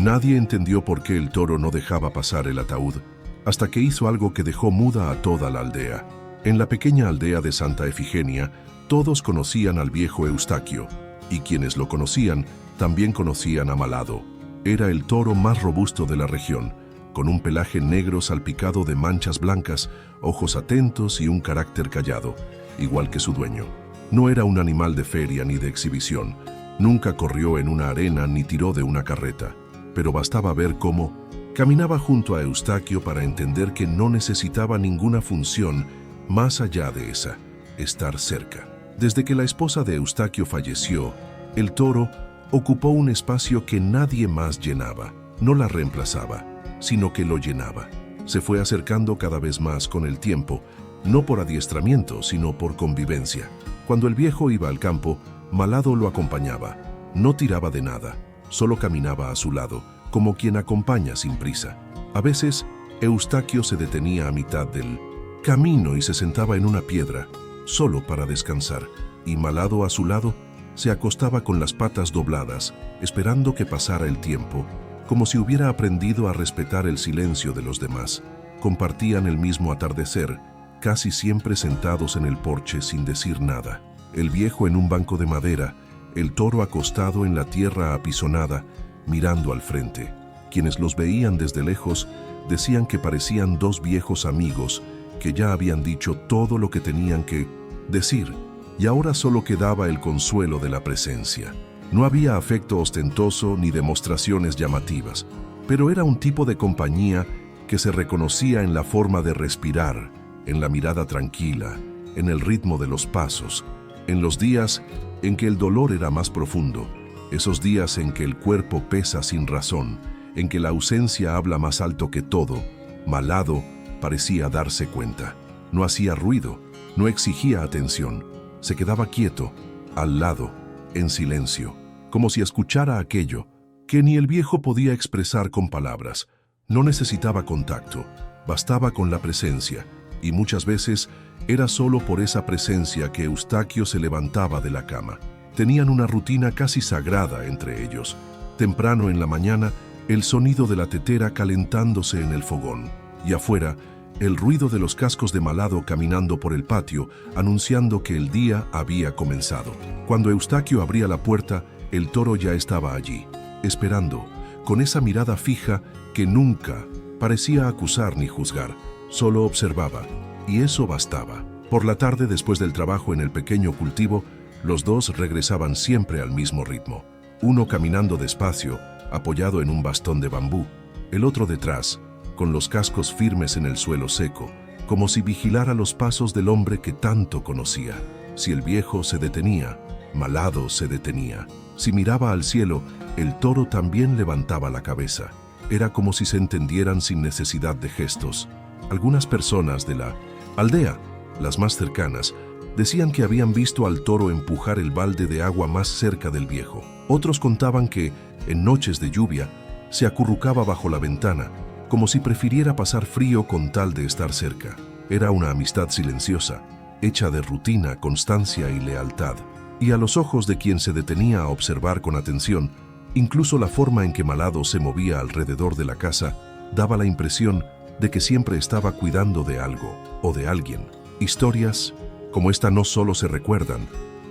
Nadie entendió por qué el toro no dejaba pasar el ataúd, hasta que hizo algo que dejó muda a toda la aldea. En la pequeña aldea de Santa Efigenia, todos conocían al viejo Eustaquio, y quienes lo conocían también conocían a Malado. Era el toro más robusto de la región, con un pelaje negro salpicado de manchas blancas, ojos atentos y un carácter callado, igual que su dueño. No era un animal de feria ni de exhibición, nunca corrió en una arena ni tiró de una carreta, pero bastaba ver cómo caminaba junto a Eustaquio para entender que no necesitaba ninguna función más allá de esa, estar cerca. Desde que la esposa de Eustaquio falleció, el toro ocupó un espacio que nadie más llenaba. No la reemplazaba, sino que lo llenaba. Se fue acercando cada vez más con el tiempo, no por adiestramiento, sino por convivencia. Cuando el viejo iba al campo, Malado lo acompañaba. No tiraba de nada, solo caminaba a su lado, como quien acompaña sin prisa. A veces, Eustaquio se detenía a mitad del camino y se sentaba en una piedra, solo para descansar, y Malado a su lado se acostaba con las patas dobladas, esperando que pasara el tiempo, como si hubiera aprendido a respetar el silencio de los demás. Compartían el mismo atardecer, casi siempre sentados en el porche sin decir nada. El viejo en un banco de madera, el toro acostado en la tierra apisonada, mirando al frente. Quienes los veían desde lejos decían que parecían dos viejos amigos que ya habían dicho todo lo que tenían que decir, y ahora solo quedaba el consuelo de la presencia. No había afecto ostentoso ni demostraciones llamativas, pero era un tipo de compañía que se reconocía en la forma de respirar, en la mirada tranquila, en el ritmo de los pasos, en los días en que el dolor era más profundo, esos días en que el cuerpo pesa sin razón, en que la ausencia habla más alto que todo. Malado parecía darse cuenta. No hacía ruido, no exigía atención. Se quedaba quieto, al lado, en silencio, como si escuchara aquello que ni el viejo podía expresar con palabras. No necesitaba contacto, bastaba con la presencia, y muchas veces era solo por esa presencia que Eustaquio se levantaba de la cama. Tenían una rutina casi sagrada entre ellos. Temprano en la mañana, el sonido de la tetera calentándose en el fogón, y afuera, el ruido de los cascos de Malado caminando por el patio, anunciando que el día había comenzado. Cuando Eustaquio abría la puerta, el toro ya estaba allí, esperando, con esa mirada fija que nunca parecía acusar ni juzgar, solo observaba, y eso bastaba. Por la tarde, después del trabajo en el pequeño cultivo, los dos regresaban siempre al mismo ritmo. Uno caminando despacio, apoyado en un bastón de bambú, el otro detrás, con los cascos firmes en el suelo seco, como si vigilara los pasos del hombre que tanto conocía. Si el viejo se detenía, Malado se detenía. Si miraba al cielo, el toro también levantaba la cabeza. Era como si se entendieran sin necesidad de gestos. Algunas personas de la aldea, las más cercanas, decían que habían visto al toro empujar el balde de agua más cerca del viejo. Otros contaban que, en noches de lluvia, se acurrucaba bajo la ventana, como si prefiriera pasar frío con tal de estar cerca. Era una amistad silenciosa, hecha de rutina, constancia y lealtad. Y a los ojos de quien se detenía a observar con atención, incluso la forma en que Malado se movía alrededor de la casa daba la impresión de que siempre estaba cuidando de algo o de alguien. Historias como esta no solo se recuerdan,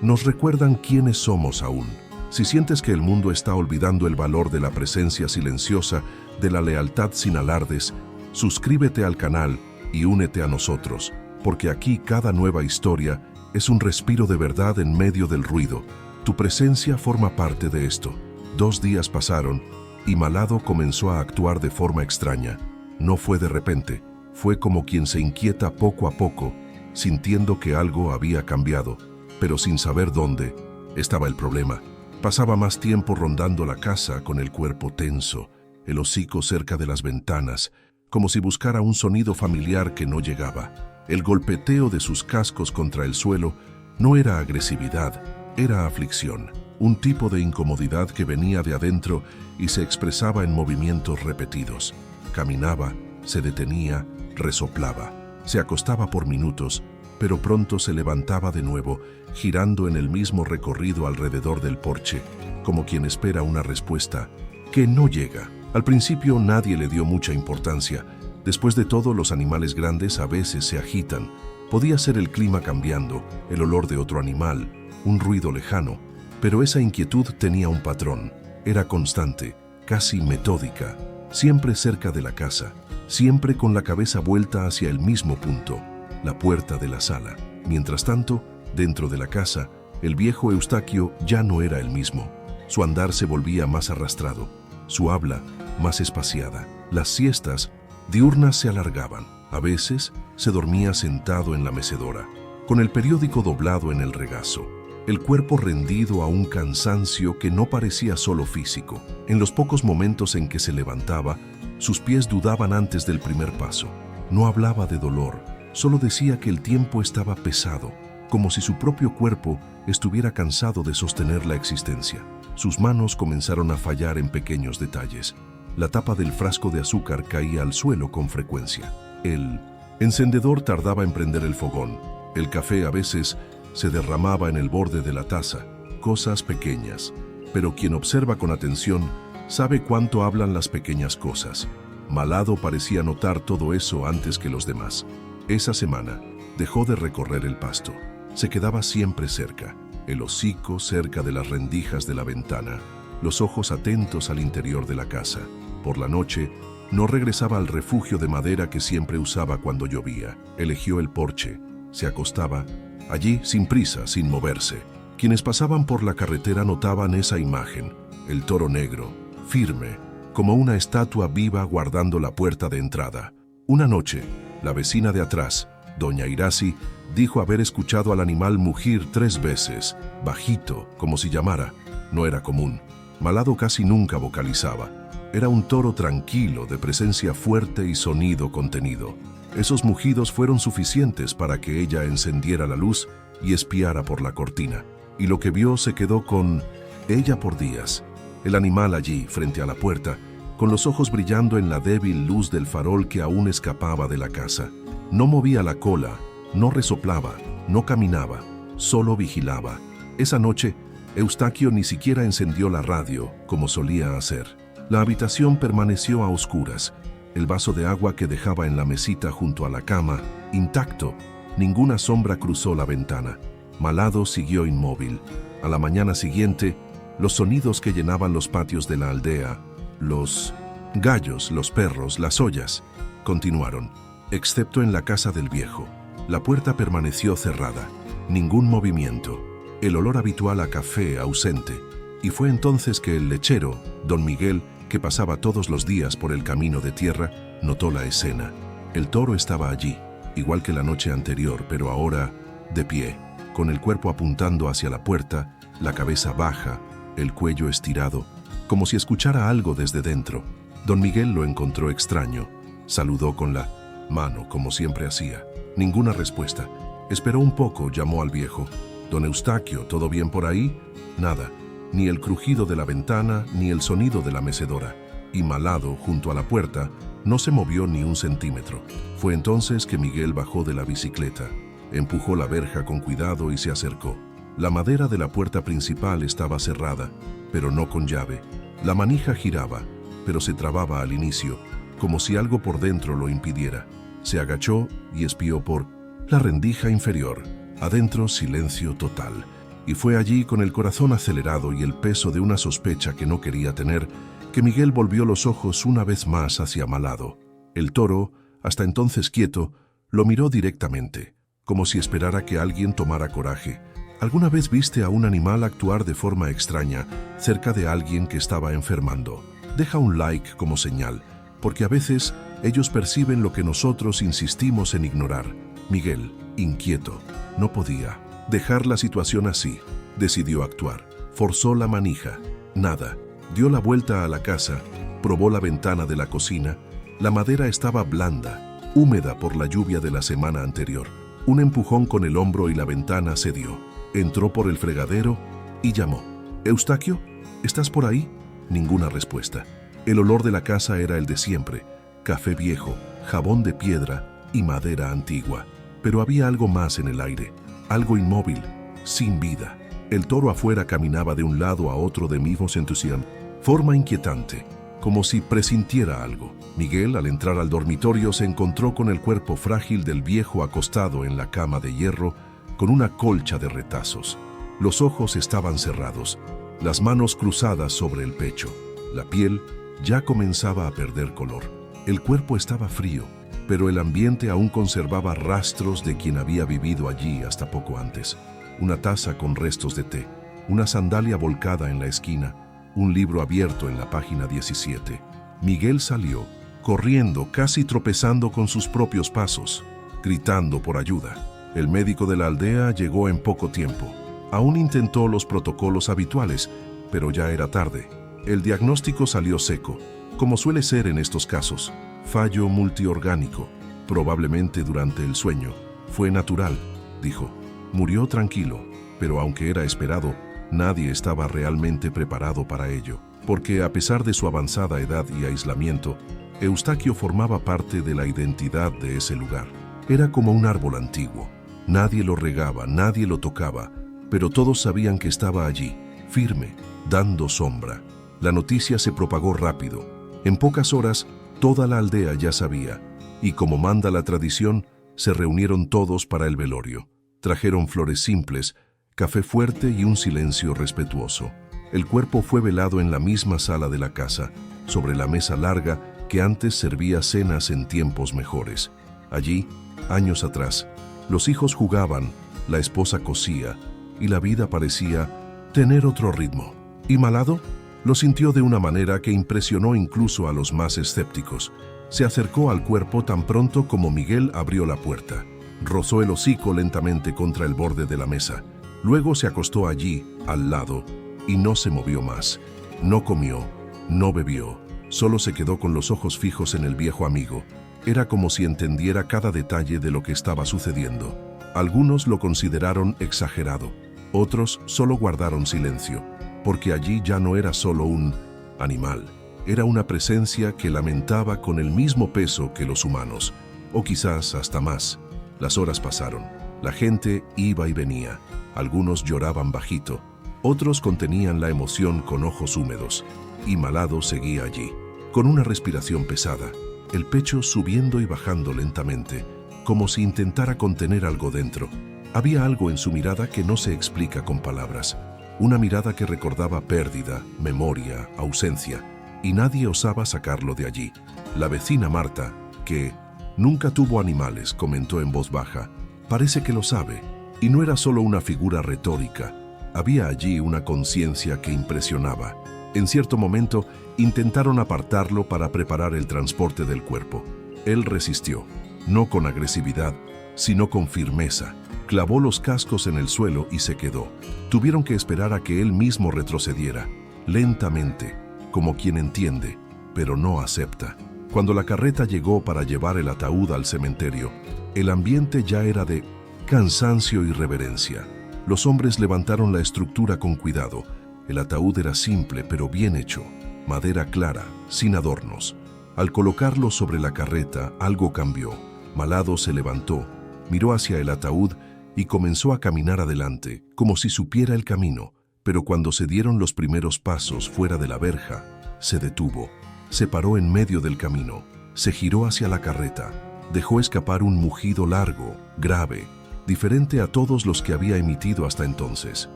nos recuerdan quiénes somos aún. Si sientes que el mundo está olvidando el valor de la presencia silenciosa, de la lealtad sin alardes, suscríbete al canal y únete a nosotros, porque aquí cada nueva historia es un respiro de verdad en medio del ruido. Tu presencia forma parte de esto. 2 días pasaron y Malado comenzó a actuar de forma extraña. No fue de repente, fue como quien se inquieta poco a poco, sintiendo que algo había cambiado, pero sin saber dónde estaba el problema. Pasaba más tiempo rondando la casa con el cuerpo tenso, el hocico cerca de las ventanas, como si buscara un sonido familiar que no llegaba. El golpeteo de sus cascos contra el suelo no era agresividad, era aflicción, un tipo de incomodidad que venía de adentro y se expresaba en movimientos repetidos. Caminaba, se detenía, resoplaba, se acostaba por minutos, pero pronto se levantaba de nuevo, girando en el mismo recorrido alrededor del porche, como quien espera una respuesta que no llega. Al principio nadie le dio mucha importancia. Después de todo, los animales grandes a veces se agitan. Podía ser el clima cambiando, el olor de otro animal, un ruido lejano. Pero esa inquietud tenía un patrón. Era constante, casi metódica, siempre cerca de la casa, siempre con la cabeza vuelta hacia el mismo punto, la puerta de la sala. Mientras tanto, dentro de la casa, el viejo Eustaquio ya no era el mismo. Su andar se volvía más arrastrado, su habla más espaciada. Las siestas diurnas se alargaban. A veces se dormía sentado en la mecedora, con el periódico doblado en el regazo, el cuerpo rendido a un cansancio que no parecía solo físico. En los pocos momentos en que se levantaba, sus pies dudaban antes del primer paso. No hablaba de dolor, solo decía que el tiempo estaba pesado, como si su propio cuerpo estuviera cansado de sostener la existencia. Sus manos comenzaron a fallar en pequeños detalles. La tapa del frasco de azúcar caía al suelo con frecuencia. El encendedor tardaba en prender el fogón. El café a veces se derramaba en el borde de la taza. Cosas pequeñas, pero quien observa con atención sabe cuánto hablan las pequeñas cosas. Malado parecía notar todo eso antes que los demás. Esa semana dejó de recorrer el pasto. Se quedaba siempre cerca, el hocico cerca de las rendijas de la ventana, los ojos atentos al interior de la casa. Por la noche, no regresaba al refugio de madera que siempre usaba cuando llovía. Eligió el porche, se acostaba, allí sin prisa, sin moverse. Quienes pasaban por la carretera notaban esa imagen, el toro negro, firme, como una estatua viva guardando la puerta de entrada. Una noche, la vecina de atrás, doña Irasi, dijo haber escuchado al animal mugir 3 veces, bajito, como si llamara. No era común. Malado casi nunca vocalizaba. Era un toro tranquilo, de presencia fuerte y sonido contenido. Esos mugidos fueron suficientes para que ella encendiera la luz y espiara por la cortina. Y lo que vio se quedó con ella por días. El animal allí, frente a la puerta, con los ojos brillando en la débil luz del farol que aún escapaba de la casa. No movía la cola, no resoplaba, no caminaba, solo vigilaba. Esa noche, Eustaquio ni siquiera encendió la radio, como solía hacer. La habitación permaneció a oscuras. El vaso de agua que dejaba en la mesita junto a la cama, intacto. Ninguna sombra cruzó la ventana. Malado siguió inmóvil. A la mañana siguiente, los sonidos que llenaban los patios de la aldea, los gallos, los perros, las ollas, continuaron, excepto en la casa del viejo. La puerta permaneció cerrada. Ningún movimiento. El olor habitual a café ausente. Y fue entonces que el lechero, don Miguel, que pasaba todos los días por el camino de tierra, notó la escena. El toro estaba allí, igual que la noche anterior, pero ahora de pie, con el cuerpo apuntando hacia la puerta, la cabeza baja, el cuello estirado, como si escuchara algo desde dentro. Don Miguel lo encontró extraño. Saludó con la mano, como siempre hacía. Ninguna respuesta. Esperó un poco, llamó al viejo. «Don Eustaquio, ¿todo bien por ahí?» Nada. Ni el crujido de la ventana, ni el sonido de la mecedora. Y Malado, junto a la puerta, no se movió ni un centímetro. Fue entonces que Miguel bajó de la bicicleta, empujó la verja con cuidado y se acercó. La madera de la puerta principal estaba cerrada, pero no con llave. La manija giraba, pero se trababa al inicio, como si algo por dentro lo impidiera. Se agachó y espió por la rendija inferior. Adentro, silencio total. Y fue allí, con el corazón acelerado y el peso de una sospecha que no quería tener, que Miguel volvió los ojos una vez más hacia Malado. El toro, hasta entonces quieto, lo miró directamente, como si esperara que alguien tomara coraje. ¿Alguna vez viste a un animal actuar de forma extraña cerca de alguien que estaba enfermando? Deja un like como señal, porque a veces ellos perciben lo que nosotros insistimos en ignorar. Miguel, inquieto, no podía dejar la situación así. Decidió actuar. Forzó la manija. Nada. Dio la vuelta a la casa, probó la ventana de la cocina. La madera estaba blanda, húmeda por la lluvia de la semana anterior. Un empujón con el hombro y la ventana cedió. Entró por el fregadero y llamó. «Eustaquio, ¿estás por ahí?» Ninguna respuesta. El olor de la casa era el de siempre. Café viejo, jabón de piedra y madera antigua. Pero había algo más en el aire. Algo inmóvil, sin vida. El toro afuera caminaba de un lado a otro de mismos entusiasmo. Forma inquietante. como si presintiera algo. Miguel, al entrar al dormitorio, se encontró con el cuerpo frágil del viejo acostado en la cama de hierro con una colcha de retazos. Los ojos estaban cerrados, las manos cruzadas sobre el pecho. La piel ya comenzaba a perder color. El cuerpo estaba frío, pero el ambiente aún conservaba rastros de quien había vivido allí hasta poco antes. Una taza con restos de té, una sandalia volcada en la esquina, un libro abierto en la página 17. Miguel salió, corriendo, casi tropezando con sus propios pasos, gritando por ayuda. El médico de la aldea llegó en poco tiempo. Aún intentó los protocolos habituales, pero ya era tarde. El diagnóstico salió seco, como suele ser en estos casos. Fallo multiorgánico, probablemente durante el sueño. Fue natural, dijo. Murió tranquilo, pero aunque era esperado, nadie estaba realmente preparado para ello, porque a pesar de su avanzada edad y aislamiento, Eustaquio formaba parte de la identidad de ese lugar. Era como un árbol antiguo. Nadie lo regaba, nadie lo tocaba, pero todos sabían que estaba allí, firme, dando sombra. La noticia se propagó rápido. En pocas horas, toda la aldea ya sabía, y como manda la tradición, se reunieron todos para el velorio. Trajeron flores simples, café fuerte y un silencio respetuoso. El cuerpo fue velado en la misma sala de la casa, sobre la mesa larga que antes servía cenas en tiempos mejores. Allí, años atrás, los hijos jugaban, la esposa cosía, y la vida parecía tener otro ritmo. ¿Y Malado? Lo sintió de una manera que impresionó incluso a los más escépticos. Se acercó al cuerpo tan pronto como Miguel abrió la puerta. Rozó el hocico lentamente contra el borde de la mesa. Luego se acostó allí, al lado, y no se movió más. No comió, no bebió, solo se quedó con los ojos fijos en el viejo amigo. Era como si entendiera cada detalle de lo que estaba sucediendo. Algunos lo consideraron exagerado, otros solo guardaron silencio, porque allí ya no era solo un animal, era una presencia que lamentaba con el mismo peso que los humanos, o quizás hasta más. Las horas pasaron, la gente iba y venía, algunos lloraban bajito, otros contenían la emoción con ojos húmedos, y Malado seguía allí, con una respiración pesada, el pecho subiendo y bajando lentamente, como si intentara contener algo dentro. Había algo en su mirada que no se explica con palabras, una mirada que recordaba pérdida, memoria, ausencia, y nadie osaba sacarlo de allí. La vecina Marta, que nunca tuvo animales, comentó en voz baja, parece que lo sabe, y no era solo una figura retórica, había allí una conciencia que impresionaba. En cierto momento, intentaron apartarlo para preparar el transporte del cuerpo. Él resistió, no con agresividad, sino con firmeza. Clavó los cascos en el suelo y se quedó. Tuvieron que esperar a que él mismo retrocediera, lentamente, como quien entiende, pero no acepta. Cuando la carreta llegó para llevar el ataúd al cementerio, el ambiente ya era de cansancio y reverencia. Los hombres levantaron la estructura con cuidado. El ataúd era simple pero bien hecho, madera clara, sin adornos. Al colocarlo sobre la carreta, algo cambió. Malado se levantó, miró hacia el ataúd y comenzó a caminar adelante, como si supiera el camino, pero cuando se dieron los primeros pasos fuera de la verja, se detuvo, se paró en medio del camino, se giró hacia la carreta, dejó escapar un mugido largo, grave, diferente a todos los que había emitido hasta entonces.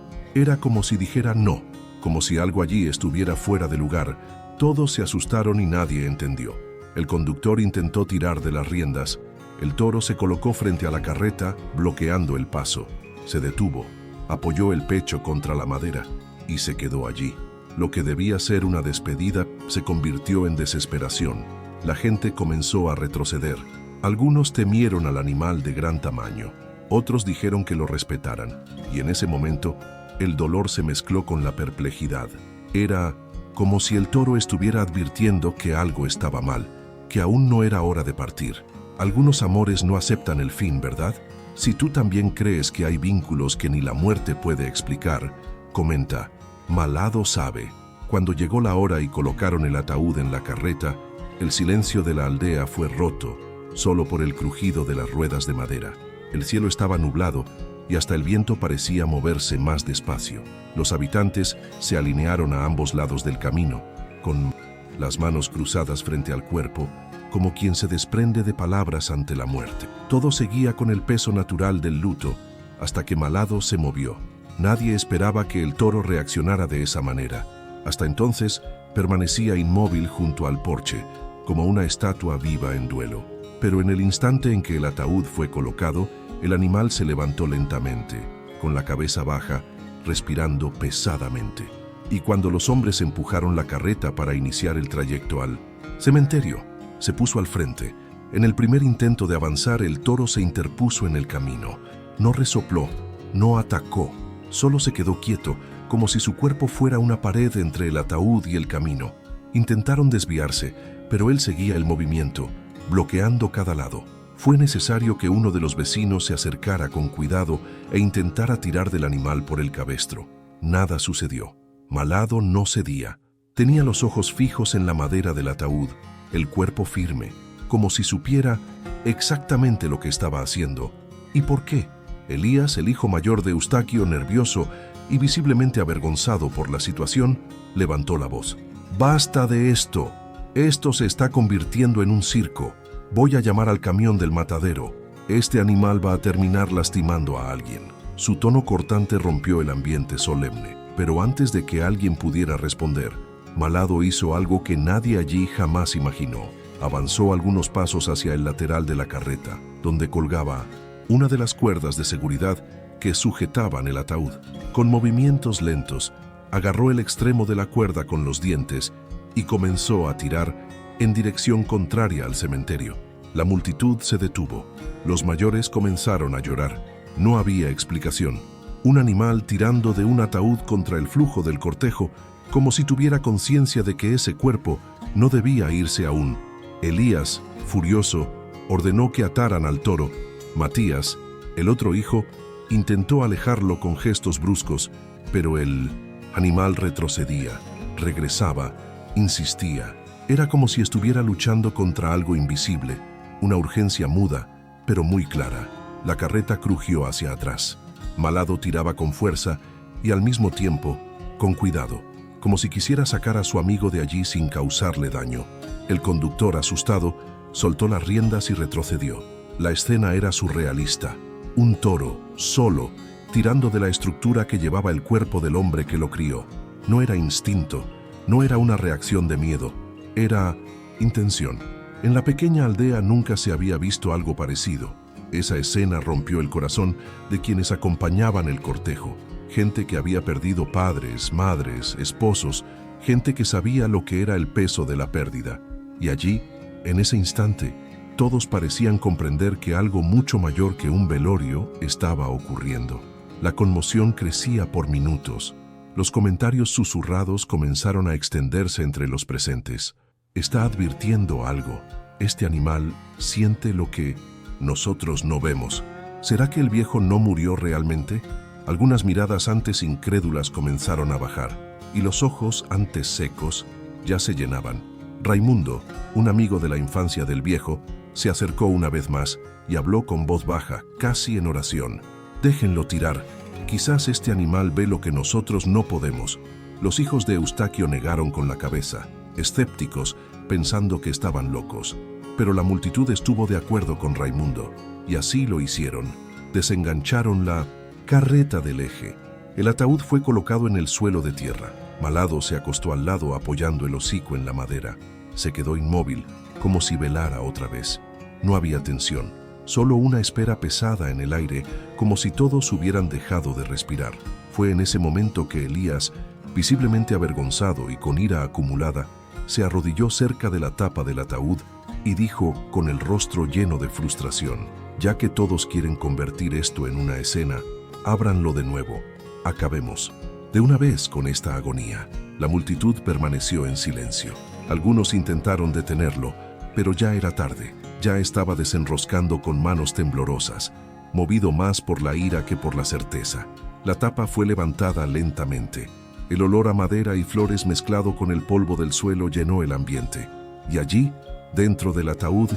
Era como si dijera no, como si algo allí estuviera fuera de lugar. Todos se asustaron y nadie entendió. El conductor intentó tirar de las riendas. El toro se colocó frente a la carreta, bloqueando el paso. Se detuvo, apoyó el pecho contra la madera y se quedó allí. Lo que debía ser una despedida se convirtió en desesperación. La gente comenzó a retroceder. Algunos temieron al animal de gran tamaño. Otros dijeron que lo respetaran. Y en ese momento, el dolor se mezcló con la perplejidad. Era como si el toro estuviera advirtiendo que algo estaba mal, que aún no era hora de partir. Algunos amores no aceptan el fin, ¿verdad? Si tú también crees que hay vínculos que ni la muerte puede explicar, comenta, Malado sabe. Cuando llegó la hora y colocaron el ataúd en la carreta, el silencio de la aldea fue roto, solo por el crujido de las ruedas de madera. El cielo estaba nublado y hasta el viento parecía moverse más despacio. Los habitantes se alinearon a ambos lados del camino, con las manos cruzadas frente al cuerpo, como quien se desprende de palabras ante la muerte. Todo seguía con el peso natural del luto, hasta que Malado se movió. Nadie esperaba que el toro reaccionara de esa manera. Hasta entonces, permanecía inmóvil junto al porche, como una estatua viva en duelo. Pero en el instante en que el ataúd fue colocado, el animal se levantó lentamente, con la cabeza baja, respirando pesadamente. Y cuando los hombres empujaron la carreta para iniciar el trayecto al cementerio, se puso al frente. En el primer intento de avanzar, el toro se interpuso en el camino. No resopló, no atacó, solo se quedó quieto, como si su cuerpo fuera una pared entre el ataúd y el camino. Intentaron desviarse, pero él seguía el movimiento, bloqueando cada lado. Fue necesario que uno de los vecinos se acercara con cuidado e intentara tirar del animal por el cabestro. Nada sucedió. Malado no cedía. Tenía los ojos fijos en la madera del ataúd, el cuerpo firme, como si supiera exactamente lo que estaba haciendo. ¿Y por qué? Elías, el hijo mayor de Eustaquio, nervioso y visiblemente avergonzado por la situación, levantó la voz. «¡Basta de esto! Esto se está convirtiendo en un circo. Voy a llamar al camión del matadero. Este animal va a terminar lastimando a alguien». Su tono cortante rompió el ambiente solemne, pero antes de que alguien pudiera responder, Malado hizo algo que nadie allí jamás imaginó. Avanzó algunos pasos hacia el lateral de la carreta, donde colgaba una de las cuerdas de seguridad que sujetaban el ataúd. Con movimientos lentos, agarró el extremo de la cuerda con los dientes y comenzó a tirar en dirección contraria al cementerio. La multitud se detuvo. Los mayores comenzaron a llorar. No había explicación. Un animal tirando de un ataúd contra el flujo del cortejo, como si tuviera conciencia de que ese cuerpo no debía irse aún. Elías, furioso, ordenó que ataran al toro. Matías, el otro hijo, intentó alejarlo con gestos bruscos, pero el animal retrocedía, regresaba, insistía. Era como si estuviera luchando contra algo invisible, una urgencia muda, pero muy clara. La carreta crujió hacia atrás. Malado tiraba con fuerza y al mismo tiempo, con cuidado, como si quisiera sacar a su amigo de allí sin causarle daño. El conductor, asustado, soltó las riendas y retrocedió. La escena era surrealista. Un toro, solo, tirando de la estructura que llevaba el cuerpo del hombre que lo crió. No era instinto, no era una reacción de miedo, era intención. En la pequeña aldea nunca se había visto algo parecido. Esa escena rompió el corazón de quienes acompañaban el cortejo. Gente que había perdido padres, madres, esposos, gente que sabía lo que era el peso de la pérdida. Y allí, en ese instante, todos parecían comprender que algo mucho mayor que un velorio estaba ocurriendo. La conmoción crecía por minutos. Los comentarios susurrados comenzaron a extenderse entre los presentes. Está advirtiendo algo. Este animal siente lo que nosotros no vemos. ¿Será que el viejo no murió realmente? Algunas miradas antes incrédulas comenzaron a bajar, y los ojos antes secos ya se llenaban. Raimundo, un amigo de la infancia del viejo, se acercó una vez más y habló con voz baja, casi en oración. «Déjenlo tirar. Quizás este animal ve lo que nosotros no podemos». Los hijos de Eustaquio negaron con la cabeza, escépticos, pensando que estaban locos. Pero la multitud estuvo de acuerdo con Raimundo, y así lo hicieron. Desengancharon la carreta del eje. El ataúd fue colocado en el suelo de tierra. Malado se acostó al lado apoyando el hocico en la madera. Se quedó inmóvil, como si velara otra vez. No había tensión, solo una espera pesada en el aire, como si todos hubieran dejado de respirar. Fue en ese momento que Elías, visiblemente avergonzado y con ira acumulada, se arrodilló cerca de la tapa del ataúd y dijo con el rostro lleno de frustración: «Ya que todos quieren convertir esto en una escena, ábranlo de nuevo. Acabemos de una vez con esta agonía». La multitud permaneció en silencio. Algunos intentaron detenerlo, pero ya era tarde. Ya estaba desenroscando con manos temblorosas, movido más por la ira que por la certeza. La tapa fue levantada lentamente. El olor a madera y flores mezclado con el polvo del suelo llenó el ambiente. Y allí, dentro del ataúd,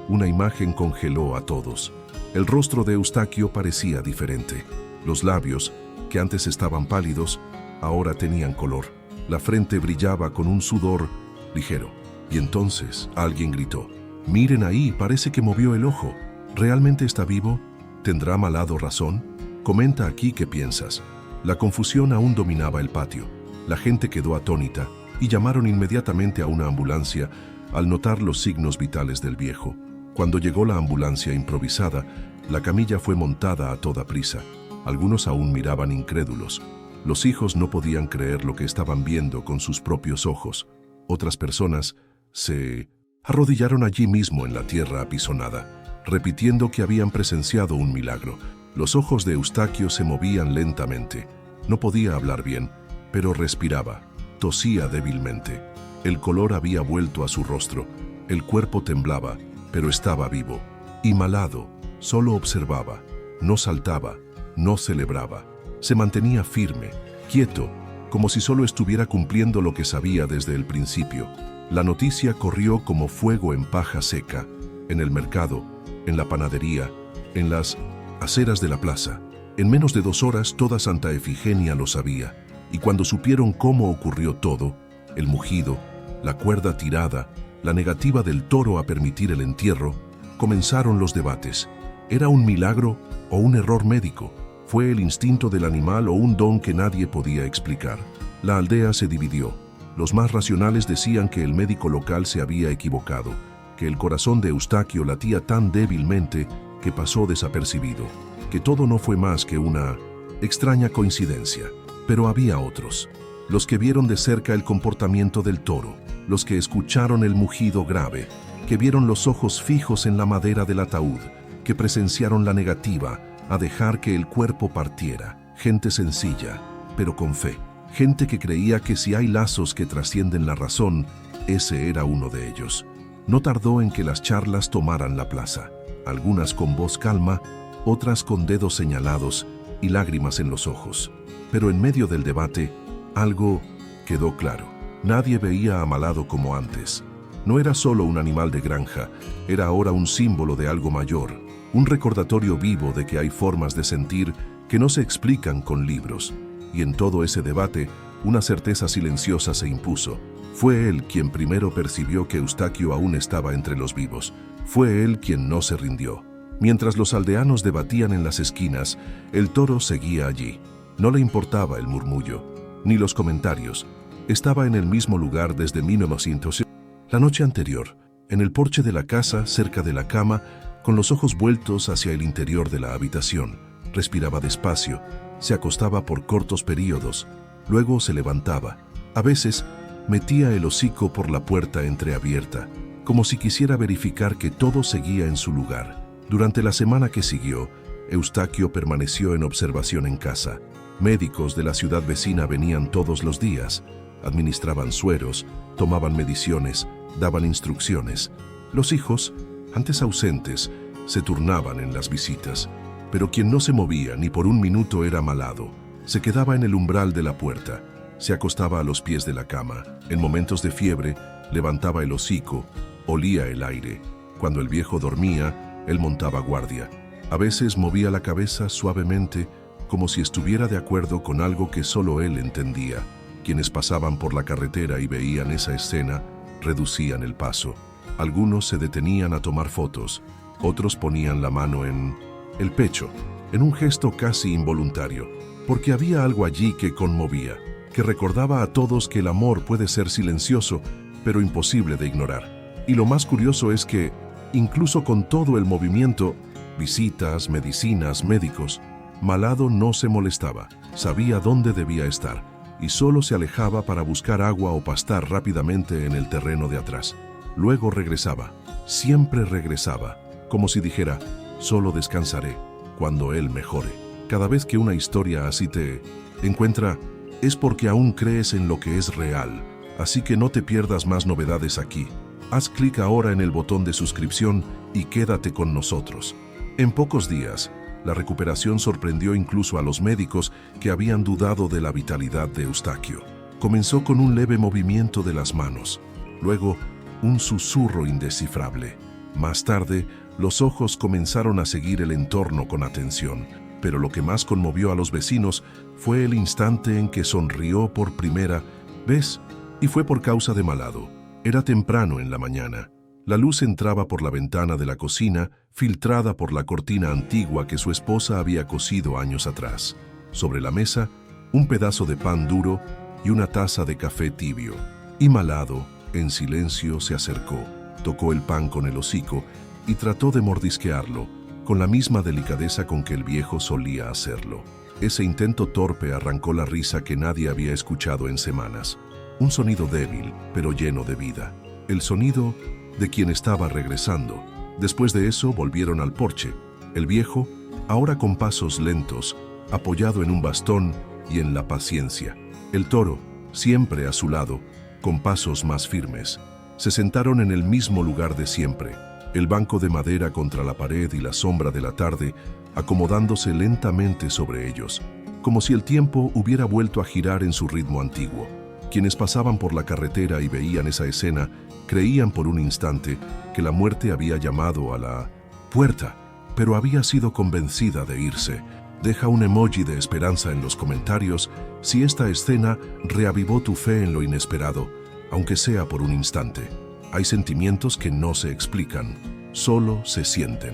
una imagen congeló a todos. El rostro de Eustaquio parecía diferente. Los labios, que antes estaban pálidos, ahora tenían color. La frente brillaba con un sudor ligero. Y entonces alguien gritó: «Miren ahí, parece que movió el ojo. ¿Realmente está vivo? ¿Tendrá Malado razón? Comenta aquí qué piensas». La confusión aún dominaba el patio. La gente quedó atónita y llamaron inmediatamente a una ambulancia al notar los signos vitales del viejo. Cuando llegó la ambulancia improvisada, la camilla fue montada a toda prisa. Algunos aún miraban incrédulos. Los hijos no podían creer lo que estaban viendo con sus propios ojos. Otras personas se arrodillaron allí mismo en la tierra apisonada, repitiendo que habían presenciado un milagro. Los ojos de Eustaquio se movían lentamente. No podía hablar bien, pero respiraba. Tosía débilmente. El color había vuelto a su rostro. El cuerpo temblaba, pero estaba vivo. Y Malado solo observaba. No saltaba, no celebraba. Se mantenía firme, quieto, como si solo estuviera cumpliendo lo que sabía desde el principio. La noticia corrió como fuego en paja seca, en el mercado, en la panadería, en las aceras de la plaza. En menos de 2 horas toda Santa Efigenia lo sabía, y cuando supieron cómo ocurrió todo, el mugido, la cuerda tirada, la negativa del toro a permitir el entierro, comenzaron los debates. ¿Era un milagro o un error médico? ¿Fue el instinto del animal o un don que nadie podía explicar? La aldea se dividió. Los más racionales decían que el médico local se había equivocado, que el corazón de Eustaquio latía tan débilmente que pasó desapercibido, que todo no fue más que una extraña coincidencia. Pero había otros, los que vieron de cerca el comportamiento del toro, los que escucharon el mugido grave, que vieron los ojos fijos en la madera del ataúd, que presenciaron la negativa a dejar que el cuerpo partiera. Gente sencilla, pero con fe. Gente que creía que si hay lazos que trascienden la razón, ese era uno de ellos. No tardó en que las charlas tomaran la plaza, algunas con voz calma, otras con dedos señalados y lágrimas en los ojos. Pero en medio del debate, algo quedó claro. Nadie veía a Malado como antes. No era solo un animal de granja, era ahora un símbolo de algo mayor, un recordatorio vivo de que hay formas de sentir que no se explican con libros. Y en todo ese debate, una certeza silenciosa se impuso. Fue él quien primero percibió que Eustaquio aún estaba entre los vivos. Fue él quien no se rindió. Mientras los aldeanos debatían en las esquinas, el toro seguía allí. No le importaba el murmullo, ni los comentarios. Estaba en el mismo lugar desde 1900. La noche anterior, en el porche de la casa, cerca de la cama, con los ojos vueltos hacia el interior de la habitación, respiraba despacio, se acostaba por cortos períodos, luego se levantaba. A veces, metía el hocico por la puerta entreabierta, como si quisiera verificar que todo seguía en su lugar. Durante la semana que siguió, Eustaquio permaneció en observación en casa. Médicos de la ciudad vecina venían todos los días, administraban sueros, tomaban mediciones, daban instrucciones. Los hijos, antes ausentes, se turnaban en las visitas. Pero quien no se movía ni por un minuto era Malado. Se quedaba en el umbral de la puerta, se acostaba a los pies de la cama. En momentos de fiebre, levantaba el hocico, olía el aire. Cuando el viejo dormía, él montaba guardia. A veces movía la cabeza suavemente, como si estuviera de acuerdo con algo que solo él entendía. Quienes pasaban por la carretera y veían esa escena, reducían el paso. Algunos se detenían a tomar fotos, otros ponían la mano en el pecho, en un gesto casi involuntario, porque había algo allí que conmovía, que recordaba a todos que el amor puede ser silencioso, pero imposible de ignorar. Y lo más curioso es que, incluso con todo el movimiento, visitas, medicinas, médicos, Malado no se molestaba, sabía dónde debía estar, y solo se alejaba para buscar agua o pastar rápidamente en el terreno de atrás. Luego regresaba, siempre regresaba, como si dijera: solo descansaré cuando él mejore. Cada vez que una historia así te encuentra, es porque aún crees en lo que es real, así que no te pierdas más novedades aquí. Haz clic ahora en el botón de suscripción y quédate con nosotros. En pocos días, la recuperación sorprendió incluso a los médicos que habían dudado de la vitalidad de Eustaquio. Comenzó con un leve movimiento de las manos, luego un susurro indescifrable. Más tarde, los ojos comenzaron a seguir el entorno con atención, pero lo que más conmovió a los vecinos fue el instante en que sonrió por primera vez, y fue por causa de Malado. Era temprano en la mañana. La luz entraba por la ventana de la cocina, filtrada por la cortina antigua que su esposa había cosido años atrás. Sobre la mesa, un pedazo de pan duro y una taza de café tibio. Y Malado, en silencio, se acercó, tocó el pan con el hocico y trató de mordisquearlo, con la misma delicadeza con que el viejo solía hacerlo. Ese intento torpe arrancó la risa que nadie había escuchado en semanas. Un sonido débil, pero lleno de vida. El sonido de quien estaba regresando. Después de eso volvieron al porche. El viejo, ahora con pasos lentos, apoyado en un bastón y en la paciencia. El toro, siempre a su lado, con pasos más firmes. Se sentaron en el mismo lugar de siempre, el banco de madera contra la pared y la sombra de la tarde, acomodándose lentamente sobre ellos, como si el tiempo hubiera vuelto a girar en su ritmo antiguo. Quienes pasaban por la carretera y veían esa escena, creían por un instante que la muerte había llamado a la puerta, pero había sido convencida de irse. Deja un emoji de esperanza en los comentarios si esta escena reavivó tu fe en lo inesperado, aunque sea por un instante. Hay sentimientos que no se explican, solo se sienten.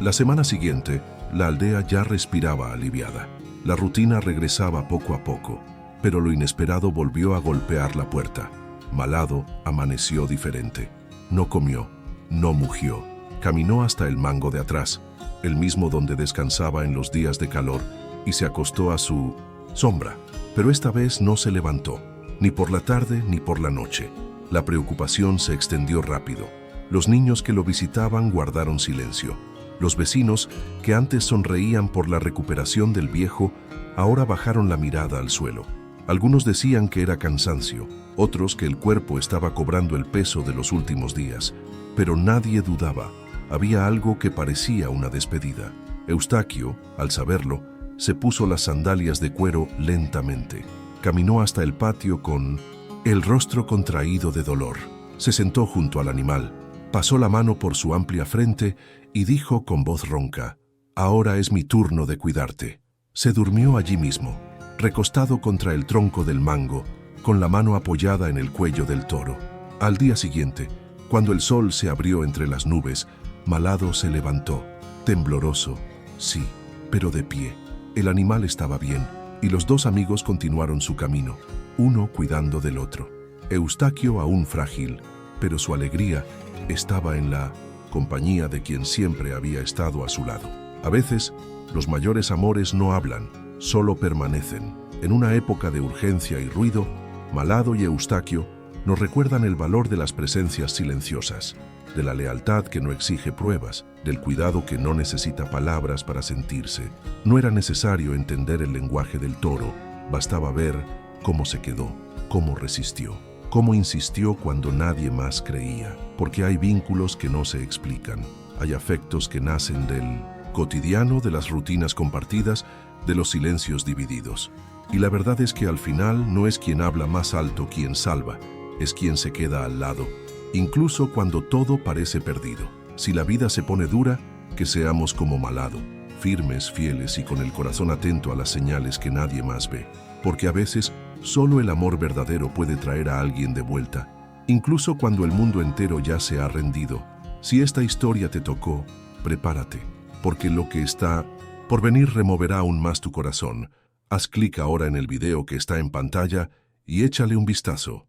La semana siguiente, la aldea ya respiraba aliviada. La rutina regresaba poco a poco, pero lo inesperado volvió a golpear la puerta. Malado amaneció diferente. No comió, no mugió. Caminó hasta el mango de atrás, el mismo donde descansaba en los días de calor, y se acostó a su sombra. Pero esta vez no se levantó, ni por la tarde ni por la noche. La preocupación se extendió rápido. Los niños que lo visitaban guardaron silencio. Los vecinos, que antes sonreían por la recuperación del viejo, ahora bajaron la mirada al suelo. Algunos decían que era cansancio, otros que el cuerpo estaba cobrando el peso de los últimos días, pero nadie dudaba. Había algo que parecía una despedida. Eustaquio, al saberlo, se puso las sandalias de cuero lentamente. Caminó hasta el patio con el rostro contraído de dolor. Se sentó junto al animal, pasó la mano por su amplia frente y dijo con voz ronca: «Ahora es mi turno de cuidarte». Se durmió allí mismo, recostado contra el tronco del mango, con la mano apoyada en el cuello del toro. Al día siguiente, cuando el sol se abrió entre las nubes, Malado se levantó, tembloroso, sí, pero de pie. El animal estaba bien, y los dos amigos continuaron su camino, uno cuidando del otro. Eustaquio aún frágil, pero su alegría estaba en la compañía de quien siempre había estado a su lado. A veces, los mayores amores no hablan, solo permanecen. En una época de urgencia y ruido, Malado y Eustaquio nos recuerdan el valor de las presencias silenciosas, de la lealtad que no exige pruebas, del cuidado que no necesita palabras para sentirse. No era necesario entender el lenguaje del toro, bastaba ver cómo se quedó, cómo resistió, cómo insistió cuando nadie más creía, porque hay vínculos que no se explican, hay afectos que nacen del cotidiano, de las rutinas compartidas, de los silencios divididos. Y la verdad es que al final no es quien habla más alto quien salva, es quien se queda al lado, incluso cuando todo parece perdido. Si la vida se pone dura, que seamos como Malado, firmes, fieles y con el corazón atento a las señales que nadie más ve. Porque a veces, solo el amor verdadero puede traer a alguien de vuelta, incluso cuando el mundo entero ya se ha rendido. Si esta historia te tocó, prepárate, porque lo que está por venir removerá aún más tu corazón. Haz clic ahora en el video que está en pantalla y échale un vistazo.